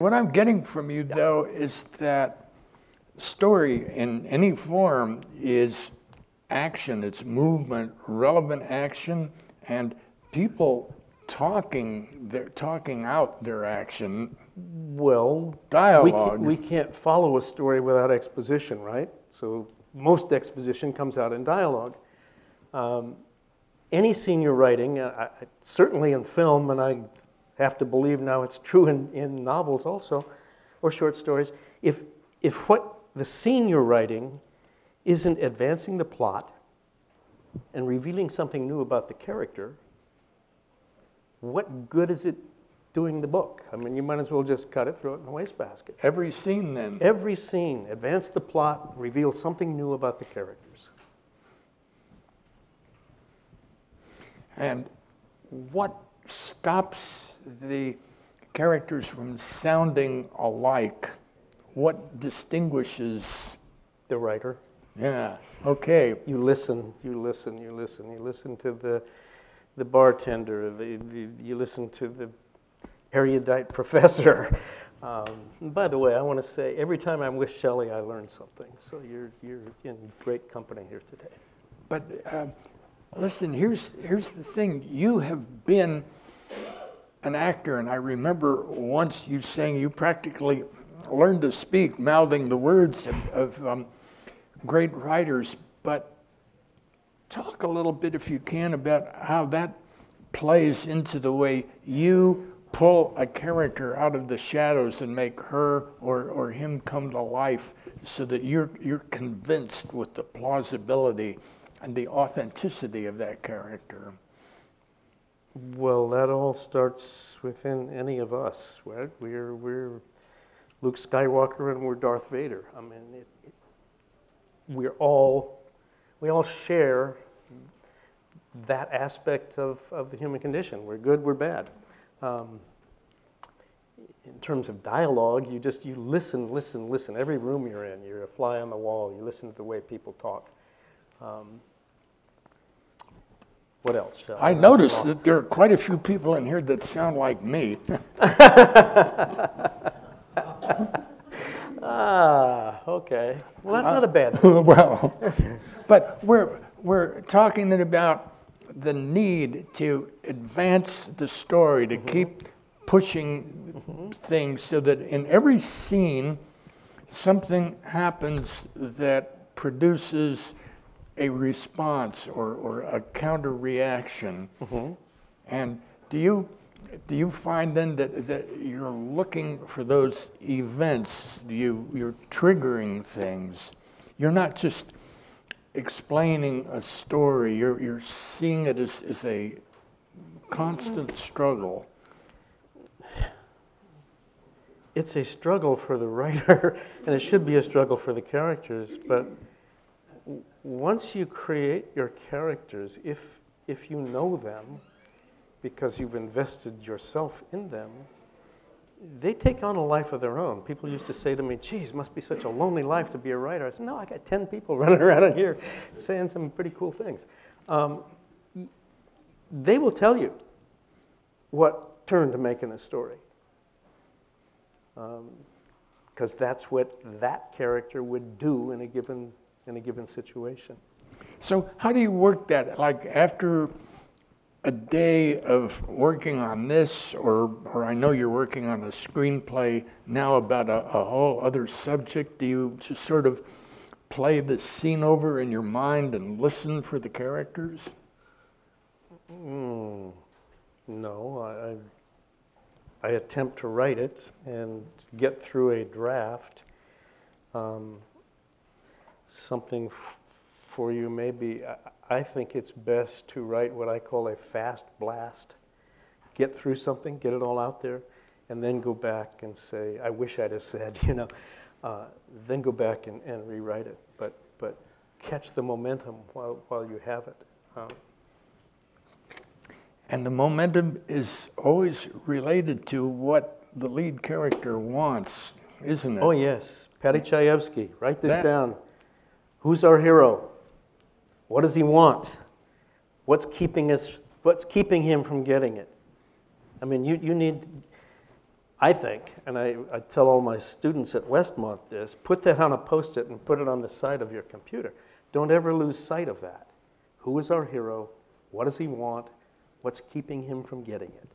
What I'm getting from you, though, is that story in any form is action, it's movement, relevant action, and people they're talking out their action. Well, dialogue. We can't follow a story without exposition, right? So most exposition comes out in dialogue. Any scene you're writing, certainly in film, and I have to believe now it's true in novels also, or short stories, if what the scene you're writing isn't advancing the plot and revealing something new about the character, what good is it doing the book? I mean, you might as well just cut it, throw it in the wastebasket. Every scene, then. Every scene, advance the plot, reveal something new about the characters. And what stops the characters from sounding alike? What distinguishes the writer? Yeah, okay. You listen to the bartender, you listen to the erudite professor. By the way, I want to say, every time I'm with Shelley, I learn something. So you're in great company here today. But listen, here's the thing. You have been an actor, and I remember once you saying you practically learned to speak, mouthing the words of great writers. But talk a little bit, if you can, about how that plays into the way you pull a character out of the shadows and make her or him come to life, so that you're convinced with the plausibility and the authenticity of that character. Well, that all starts within any of us, right? We're Luke Skywalker and we're Darth Vader. I mean, we all share that aspect of the human condition. We're good, we're bad. In terms of dialogue, you listen. Every room you're in, you're a fly on the wall. You listen to the way people talk. What else? I noticed that there are quite a few people in here that sound like me. Okay. Well, that's not a bad thing. Well, but we're talking about the need to advance the story, to keep pushing things, so that in every scene something happens that produces a response or a counter reaction. And do you find then that you're looking for those events? You're triggering things. You're not just explaining a story. You're seeing it as a constant struggle. It's a struggle for the writer, and it should be a struggle for the characters. But once you create your characters, if you know them, because you've invested yourself in them, they take on a life of their own. People used to say to me, geez, it must be such a lonely life to be a writer. I said, no, I got 10 people running around in here saying some pretty cool things. They will tell you what turn to make in a story. Because that's what that character would do in a given situation. So how do you work that? Like after a day of working on this, or I know you're working on a screenplay now about a whole other subject, do you just sort of play the scene over in your mind and listen for the characters? No, I attempt to write it and get through a draft. Something for you maybe, I think it's best to write what I call a fast blast. Get through something, get it all out there, and then go back and say, I wish I'd have said, then go back and rewrite it. But catch the momentum while you have it. And the momentum is always related to what the lead character wants, isn't it? Oh, yes. Paddy Chayefsky, write this down. Who's our hero? What does he want? What's keeping him from getting it? I mean, I think, and I tell all my students at Westmont this, put that on a Post-it and put it on the side of your computer. Don't ever lose sight of that. Who is our hero? What does he want? What's keeping him from getting it?